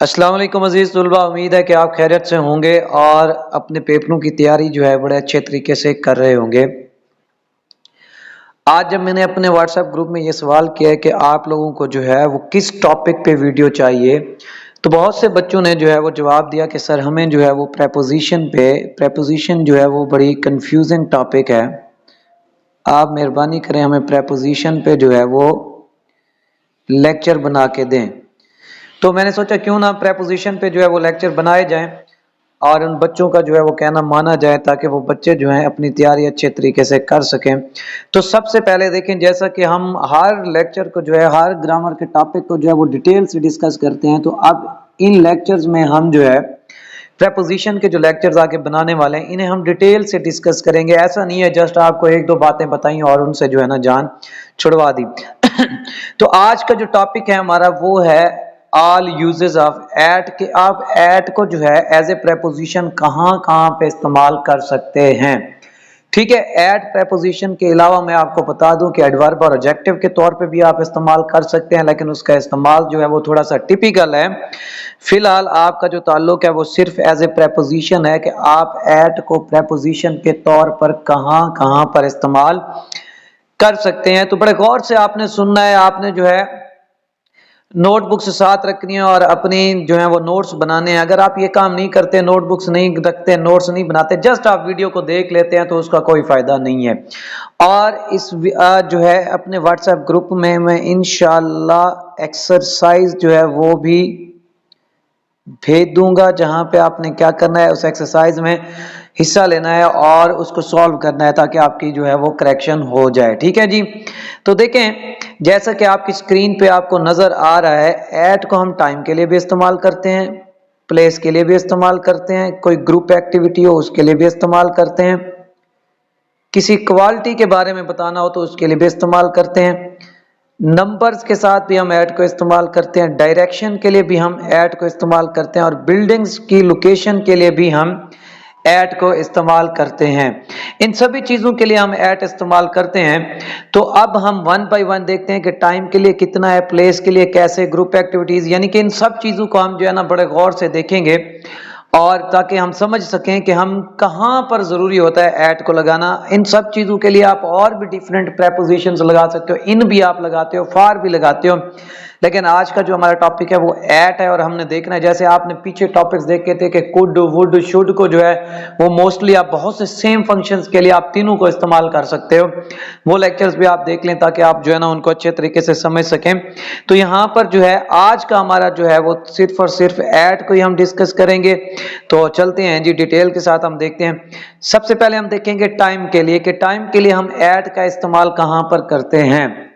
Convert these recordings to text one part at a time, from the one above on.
अस्सलाम वालेकुम अज़ीज़ तलबा, उम्मीद है कि आप खैरियत से होंगे और अपने पेपरों की तैयारी जो है बड़े अच्छे तरीके से कर रहे होंगे। आज जब मैंने अपने व्हाट्सएप ग्रुप में ये सवाल किया है कि आप लोगों को जो है वो किस टॉपिक पे वीडियो चाहिए, तो बहुत से बच्चों ने जो है वो जवाब दिया कि सर हमें जो है वो प्रेपोजिशन जो है वो बड़ी कंफ्यूजिंग टॉपिक है। आप मेहरबानी करें हमें प्रेपोजिशन पे जो है वो लेक्चर बना के दें। तो मैंने सोचा क्यों ना प्रेपोजिशन पे जो है वो लेक्चर बनाए जाएं और उन बच्चों का जो है वो कहना माना जाए ताकि वो बच्चे जो हैं अपनी तैयारी अच्छे तरीके से कर सकें। तो सबसे पहले देखें, जैसा कि हम हर लेक्चर को जो है हर ग्रामर के टॉपिक को जो है वो डिटेल से डिस्कस करते हैं, तो अब इन लेक्चर्स में हम जो है प्रेपोजिशन के जो लेक्चर्स आगे बनाने वाले हैं इन्हें हम डिटेल से डिस्कस करेंगे। ऐसा नहीं है जस्ट आपको एक दो बातें बताई और उनसे जो है ना जान छुड़वा दी। तो आज का जो टॉपिक है हमारा वो है ऑल यूजेस ऑफ एट, कि आप एट को जो है एज ए प्रेपोजिशन कहाँ कहाँ पे इस्तेमाल कर सकते हैं। ठीक है, एट प्रेपोजिशन के अलावा मैं आपको बता दूं कि एडवर्ब और एडजेक्टिव के तौर पे भी आप इस्तेमाल कर सकते हैं, लेकिन उसका इस्तेमाल जो है वो थोड़ा सा टिपिकल है। फिलहाल आपका जो ताल्लुक है वो सिर्फ एज ए प्रेपोजिशन है कि आप एट को प्रेपोजिशन के तौर पर कहाँ कहाँ पर इस्तेमाल कर सकते हैं। तो बड़े गौर से आपने सुनना है, आपने जो है नोटबुक्स साथ रखनी है और अपनी जो है वो नोट्स बनाने हैं। अगर आप ये काम नहीं करते, नोटबुक्स नहीं रखते, नोट्स नहीं बनाते, जस्ट आप वीडियो को देख लेते हैं, तो उसका कोई फायदा नहीं है। और इस जो है अपने व्हाट्सएप ग्रुप में मैं इंशाल्लाह एक्सरसाइज जो है वो भी भेज दूंगा, जहां पे आपने क्या करना है उस एक्सरसाइज में हिस्सा लेना है और उसको सॉल्व करना है ताकि आपकी जो है वो करेक्शन हो जाए। ठीक है जी। तो देखें, जैसा कि आपकी स्क्रीन पे आपको नजर आ रहा है, एट को हम टाइम के लिए भी इस्तेमाल करते हैं, प्लेस के लिए भी इस्तेमाल करते हैं, कोई ग्रुप एक्टिविटी हो उसके लिए भी इस्तेमाल करते हैं, किसी क्वालिटी के बारे में बताना हो तो उसके लिए भी इस्तेमाल करते हैं, नंबर्स के साथ भी हम ऐड को इस्तेमाल करते हैं, डायरेक्शन के लिए भी हम ऐड को इस्तेमाल करते हैं और बिल्डिंग्स की लोकेशन के लिए भी हम ऐड को इस्तेमाल करते हैं। इन सभी चीज़ों के लिए हम ऐड इस्तेमाल करते हैं। तो अब हम वन बाय वन देखते हैं कि टाइम के लिए कितना है, प्लेस के लिए कैसे, ग्रुप एक्टिविटीज़, यानी कि इन सब चीज़ों को हम जो है ना बड़े गौर से देखेंगे और ताकि हम समझ सकें कि हम कहाँ पर ज़रूरी होता है ऐट को लगाना। इन सब चीज़ों के लिए आप और भी डिफरेंट प्रेपोजिशंस लगा सकते हो, इन भी आप लगाते हो, फार भी लगाते हो, लेकिन आज का जो हमारा टॉपिक है वो ऐट है और हमने देखना है, जैसे आपने पीछे टॉपिक्स देखे थे कि कुड, वुड, शुड को जो है वो मोस्टली आप बहुत से सेम फंक्शंस के लिए आप तीनों को इस्तेमाल कर सकते हो। वो लेक्चर्स भी आप देख लें ताकि आप जो है ना उनको अच्छे तरीके से समझ सकें। तो यहाँ पर जो है आज का हमारा जो है वो सिर्फ और सिर्फ ऐट को ही हम डिस्कस करेंगे। तो चलते हैं जी, डिटेल के साथ हम देखते हैं। सबसे पहले हम देखेंगे टाइम के लिए कि टाइम के लिए हम ऐट का इस्तेमाल कहाँ पर करते हैं।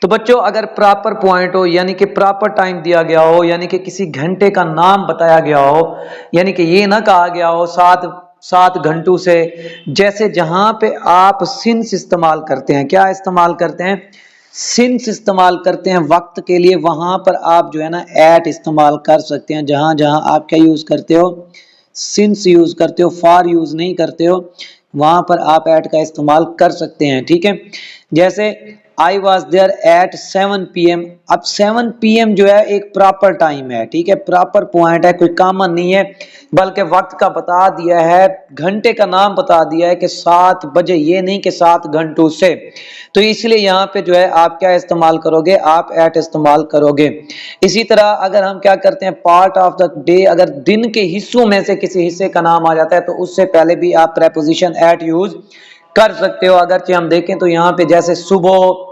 तो बच्चों, अगर प्रॉपर पॉइंट हो, यानी कि प्रॉपर टाइम दिया गया हो, यानी कि किसी घंटे का नाम बताया गया हो, यानी कि ये ना कहा गया हो 7 घंटों से, जैसे जहां पे आप सिंस इस्तेमाल करते हैं, क्या इस्तेमाल करते हैं, सिंस इस्तेमाल करते हैं वक्त के लिए, वहां पर आप जो है ना एट इस्तेमाल कर सकते हैं। जहां जहां आप क्या यूज करते हो, सिंस यूज करते हो, फॉर यूज नहीं करते हो, वहां पर आप एट का इस्तेमाल कर सकते हैं। ठीक है, जैसे I was there at 7 PM। अब 7 PM जो है एक प्रॉपर टाइम है, ठीक है, प्रॉपर पॉइंट है, कोई कॉमन नहीं है, बल्कि वक्त का बता दिया है, घंटे का नाम बता दिया है कि 7 बजे, ये नहीं कि 7 घंटों से। तो इसलिए यहाँ पे जो है आप क्या इस्तेमाल करोगे, आप एट इस्तेमाल करोगे। इसी तरह अगर हम क्या करते हैं, पार्ट ऑफ द डे, अगर दिन के हिस्सों में से किसी हिस्से का नाम आ जाता है तो उससे पहले भी आप प्रेपोजिशन एट यूज कर सकते हो। अगर हम देखें तो यहाँ पे जैसे सुबह,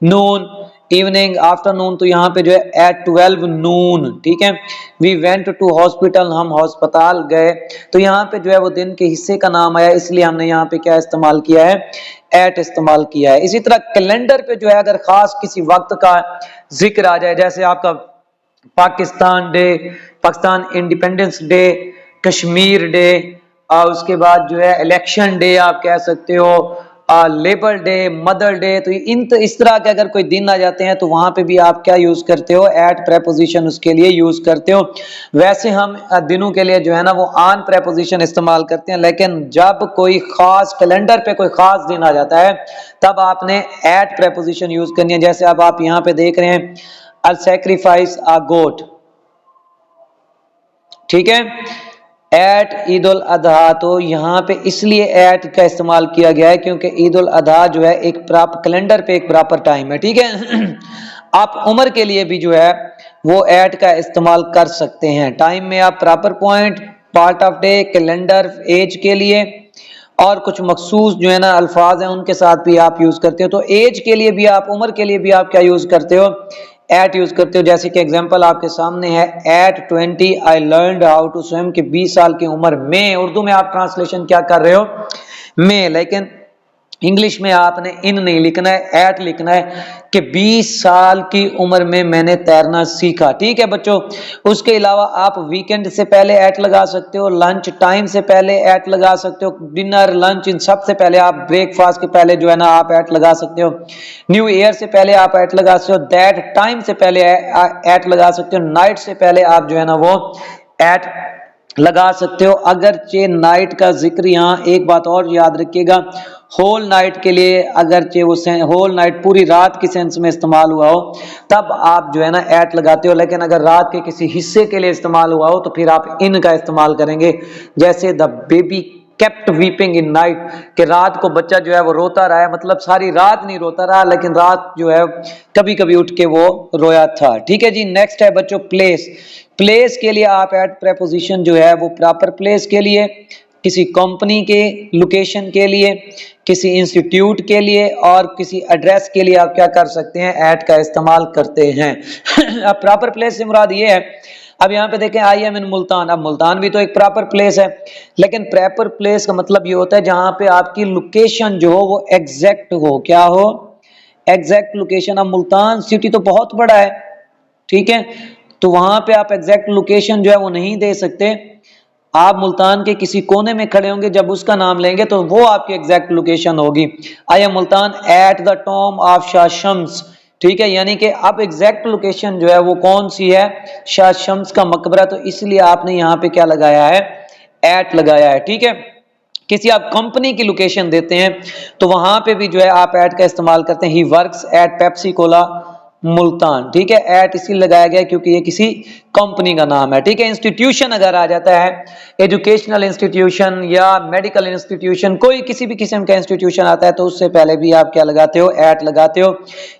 नून, इवनिंग, आफ्टरनून, तो यहाँ पे जो है एट 12 नून। ठीक है, वी वेंट टू हॉस्पिटल, हम हॉस्पिटल गए, तो यहाँ पे जो है वो दिन के हिस्से का नाम आया, इसलिए हमने यहाँ पे क्या इस्तेमाल किया है, एट इस्तेमाल किया है। इसी तरह कैलेंडर पे जो है अगर खास किसी वक्त का जिक्र आ जाए, जैसे आपका Pakistan day, Pakistan independence day, Kashmir day, और उसके बाद जो है इलेक्शन डे आप कह सकते हो, लेबर डे, मदर डे, तो इस तरह के अगर कोई दिन आ जाते हैं तो वहां पे भी आप क्या यूज करते हो, एट प्रेपोजिशन उसके लिए यूज करते हो। वैसे हम दिनों के लिए जो है ना वो ऑन प्रेपोजिशन इस्तेमाल करते हैं, लेकिन जब कोई खास कैलेंडर पे कोई खास दिन आ जाता है तब आपने एट प्रेपोजिशन यूज करनी है। जैसे अब आप यहाँ पे देख रहे हैं I'll sacrifice a goat, ठीक है। एट ईद उल अजहा, तो यहाँ पे इसलिए एट का इस्तेमाल किया गया है क्योंकि ईद उल अजहा जो है एक प्रॉपर कैलेंडर पे एक प्रॉपर टाइम है, ठीक है। आप उम्र के लिए भी जो है वो एट का इस्तेमाल कर सकते हैं। टाइम में आप proper point, part of day, calendar, age के लिए और कुछ मखसूस जो है ना अल्फाज हैं उनके साथ भी आप यूज करते हो। तो एज के लिए भी आप, उम्र के लिए भी आप क्या यूज करते हो, एट यूज करते हो। जैसे कि एग्जांपल आपके सामने है, at 20 I learned how to swim, कि 20 साल की उम्र में, उर्दू में आप ट्रांसलेशन क्या कर रहे हो, में, लेकिन इंग्लिश में आपने इन नहीं लिखना है, एट लिखना है कि 20 साल की उम्र में मैंने तैरना सीखा, ठीक है बच्चों। उसके अलावा आप वीकेंड से पहले एट लगा सकते हो, लंच टाइम से पहले एट लगा सकते हो, डिनर, लंच, इन सब से पहले, आप ब्रेकफास्ट के पहले जो है ना आप एट लगा सकते हो, न्यू ईयर से पहले आप एट लगा सकते हो, दैट टाइम से पहले एट लगा सकते हो, नाइट से पहले आप जो है ना वो एट लगा सकते हो। अगरचे नाइट का जिक्र, यहाँ एक बात और याद रखिएगा, होल नाइट के लिए अगरचे वो होल नाइट पूरी रात की सेंस में इस्तेमाल हुआ हो तब आप जो है ना एट लगाते हो, लेकिन अगर रात के किसी हिस्से के लिए इस्तेमाल हुआ हो तो फिर आप इन का इस्तेमाल करेंगे। जैसे the baby kept weeping in night, कि रात को बच्चा जो है वो रोता रहा है, मतलब सारी रात नहीं रोता रहा लेकिन रात जो है कभी कभी उठ के वो रोया था, ठीक है जी। नेक्स्ट है बच्चों प्लेस। प्लेस के लिए आप एट प्रेपोजिशन जो है वो प्रॉपर प्लेस के लिए, किसी कंपनी के लोकेशन के लिए, किसी इंस्टीट्यूट के लिए और किसी एड्रेस के लिए आप क्या कर सकते हैं, एट का इस्तेमाल करते हैं। अब प्रॉपर प्लेस से मुराद ये है, अब यहाँ पे देखें आई एम इन मुल्तान, अब मुल्तान भी तो एक प्रॉपर प्लेस है, लेकिन प्रॉपर प्लेस का मतलब ये होता है जहां पे आपकी लोकेशन जो हो वो एग्जैक्ट हो, क्या हो, एग्जैक्ट लोकेशन। अब मुल्तान सिटी तो बहुत बड़ा है, ठीक है, तो वहां पे आप एग्जैक्ट लोकेशन जो है वो नहीं दे सकते। आप मुल्तान के किसी कोने में खड़े होंगे, जब उसका नाम लेंगे तो वो आपकी एग्जैक्ट लोकेशन होगी। I am Multan at the Tom of Shah Shams, ठीक है, यानी कि अब एग्जैक्ट लोकेशन जो है वो कौन सी है, शाह शम्स का मकबरा, तो इसलिए आपने यहाँ पे क्या लगाया है, एट लगाया है, ठीक है। किसी आप कंपनी की लोकेशन देते हैं तो वहां पे भी जो है आप एट का इस्तेमाल करते हैं। He works at Pepsi Cola Multan, ठीक है, एट इसी लगाया गया क्योंकि ये किसी कंपनी का नाम है, ठीक है। इंस्टीट्यूशन अगर आ जाता है, एजुकेशनल इंस्टीट्यूशन या मेडिकल इंस्टीट्यूशन, कोई किसी भी किस्म का इंस्टीट्यूशन आता है तो उससे पहले भी आप क्या लगाते हो, एट लगाते हो।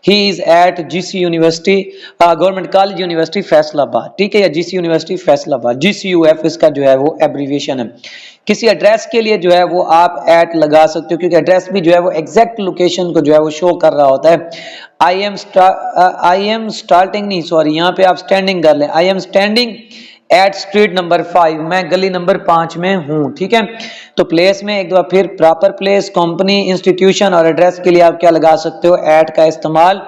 He is at GC university, government college university Faisalabad, ठीक है, या जीसी यूनिवर्सिटी फैसलाबाद, GCUF इसका जो है वो एब्रीविएशन है। किसी एड्रेस के लिए जो है वो आप एट लगा सकते हो क्योंकि एड्रेस भी जो है वो एग्जैक्ट लोकेशन को जो है वो शो कर रहा होता है। आई एम स्टार्टिंग नहीं, सॉरी, यहाँ पे आप स्टैंडिंग कर लें, I am standing at street number 5, मैं गली नंबर 5 में हूँ, ठीक है। तो प्लेस में एक बार फिर प्रॉपर प्लेस, कंपनी, इंस्टीट्यूशन और एड्रेस के लिए आप क्या लगा सकते हो, एट का इस्तेमाल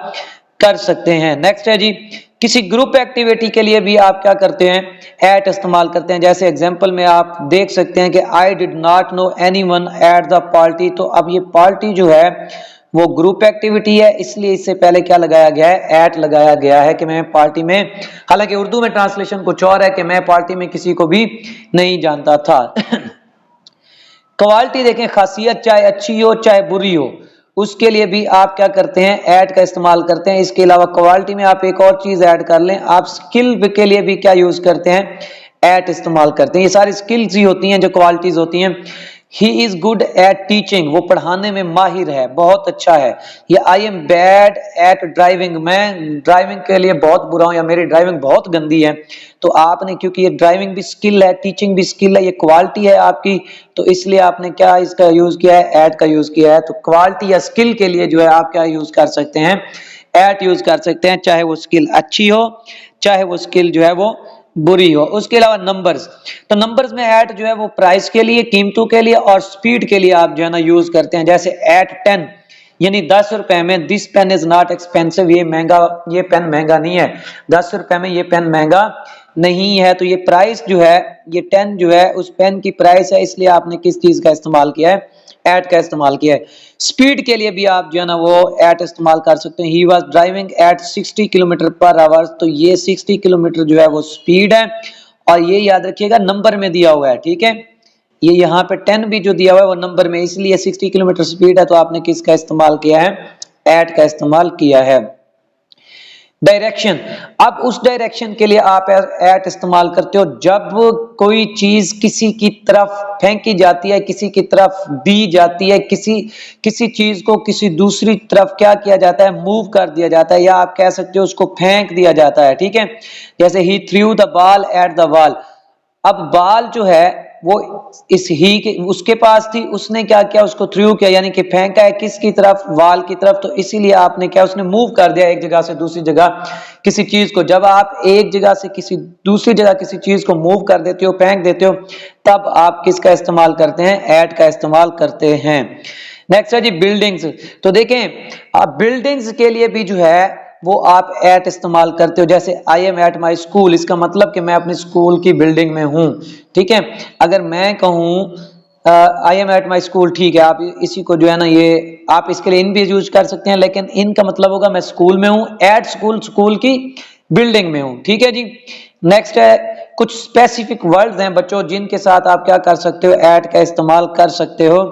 कर सकते हैं। नेक्स्ट है जी, किसी ग्रुप एक्टिविटी के लिए भी आप क्या करते हैं, एट इस्तेमाल करते हैं। जैसे एग्जांपल में आप देख सकते हैं कि I did not know anyone at the party, तो अब ये पार्टी जो है वो ग्रुप एक्टिविटी है, इसलिए इससे पहले क्या लगाया गया है, एट लगाया गया है कि मैं पार्टी में, हालांकि उर्दू में ट्रांसलेशन कुछ और है कि मैं पार्टी में किसी को भी नहीं जानता था। क्वालिटी देखें, खासियत चाहे अच्छी हो चाहे बुरी हो, उसके लिए भी आप क्या करते हैं, ऐड का इस्तेमाल करते हैं। इसके अलावा क्वालिटी में आप एक और चीज ऐड कर लें, आप स्किल के लिए भी क्या यूज करते हैं, एट इस्तेमाल करते हैं। ये सारी स्किल्स ही होती हैं जो क्वालिटीज होती हैं। He is good at teaching, वो पढ़ाने में माहिर है, बहुत अच्छा है। या I am bad at driving, मैं ड्राइविंग के लिए बहुत बुरा हूं या मेरी ड्राइविंग बहुत गंदी है। तो आपने, क्योंकि ये ड्राइविंग भी स्किल है, टीचिंग भी स्किल है, ये क्वालिटी है आपकी, तो इसलिए आपने क्या इसका यूज किया है, एट का यूज किया है। तो क्वालिटी या स्किल के लिए जो है आप क्या यूज कर सकते हैं, एट यूज कर सकते हैं, चाहे वो स्किल अच्छी हो चाहे वो स्किल जो है वो बुरी हो। उसके अलावा नंबर्स, तो नंबर्स में एट जो है वो प्राइस के लिए, कीमतों के लिए और स्पीड के लिए आप जो है ना यूज करते हैं। जैसे एट 10 यानी 10 रुपए में, this pen is not expensive, ये महंगा, ये पेन महंगा नहीं है, 10 रुपए में ये पेन महंगा नहीं है। तो ये प्राइस जो है, ये 10 जो है उस पेन की प्राइस है, इसलिए आपने किस चीज का इस्तेमाल किया है, एट का इस्तेमाल किया है। स्पीड के लिए भी आप जो है ना वो एट इस्तेमाल कर सकते हैं। He was driving eight 60 kilometre per hour, तो ये 60 किलोमीटर जो है वो स्पीड है, और ये याद रखिएगा नंबर में दिया हुआ है, ठीक है। ये यहाँ पे 10 भी जो दिया हुआ है वो नंबर में, इसलिए 60 किलोमीटर स्पीड है, तो आपने किसका इस्तेमाल किया है, एट का इस्तेमाल किया है। डायरेक्शन, अब उस डायरेक्शन के लिए आप एट इस्तेमाल करते हो जब कोई चीज किसी की तरफ फेंकी जाती है, किसी की तरफ दी जाती है, किसी चीज को किसी दूसरी तरफ क्या किया जाता है, मूव कर दिया जाता है, या आप कह सकते हो उसको फेंक दिया जाता है। ठीक है, जैसे ही through the ball at the wall. अब बॉल जो है वो इस ही के उसके पास थी, उसने क्या किया, उसको थ्रू किया, यानी कि फेंका है किसकी तरफ, वॉल की तरफ। तो इसीलिए आपने क्या, उसने मूव कर दिया एक जगह से दूसरी जगह किसी चीज को। जब आप एक जगह से किसी दूसरी जगह किसी चीज को मूव कर देते हो, फेंक देते हो, तब आप किसका इस्तेमाल करते हैं, एट का इस्तेमाल करते हैं। नेक्स्ट है जी बिल्डिंग्स। तो देखें, आप बिल्डिंग्स के लिए भी जो है वो आप एट इस्तेमाल करते हो। जैसे I am at my school, इसका मतलब कि मैं अपनी स्कूल की बिल्डिंग में हूं। ठीक है, अगर मैं कहूं I am at my school, ठीक है, आप इसी को जो है ना, ये आप इसके लिए इन भी यूज कर सकते हैं, लेकिन इन का मतलब होगा मैं स्कूल में हूं, एट स्कूल, स्कूल की बिल्डिंग में हूं। ठीक है जी। नेक्स्ट है कुछ स्पेसिफिक वर्ड्स हैं बच्चों जिनके साथ आप क्या कर सकते हो, एट का इस्तेमाल कर सकते हो।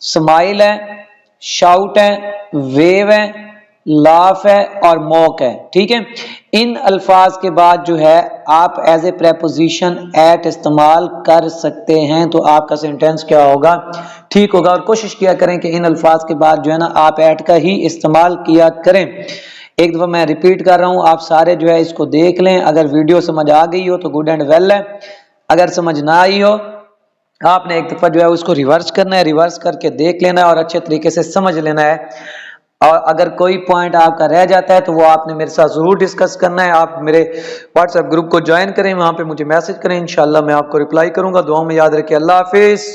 स्माइल है, शाउट है, वेव है, लाफ है और मॉक है। ठीक है, इन अल्फाज के बाद जो है आप एज ए प्रेपोजिशन एट इस्तेमाल कर सकते हैं, तो आपका सेंटेंस क्या होगा, ठीक होगा। और कोशिश किया करें कि इन अल्फाज के बाद जो है ना आप एट का ही इस्तेमाल किया करें। एक दफा मैं रिपीट कर रहा हूं, आप सारे जो है इसको देख लें। अगर वीडियो समझ आ गई हो तो गुड एंड वेल है, अगर समझ ना आई हो आपने एक दफा जो है उसको रिवर्स करना है, रिवर्स करके देख लेना है और अच्छे तरीके से समझ लेना है। और अगर कोई पॉइंट आपका रह जाता है तो वो आपने मेरे साथ जरूर डिस्कस करना है। आप मेरे व्हाट्सएप ग्रुप को ज्वाइन करें, वहां पे मुझे मैसेज करें, इंशाल्लाह मैं आपको रिप्लाई करूंगा। दुआ में याद रखिए। अल्लाह हाफिज।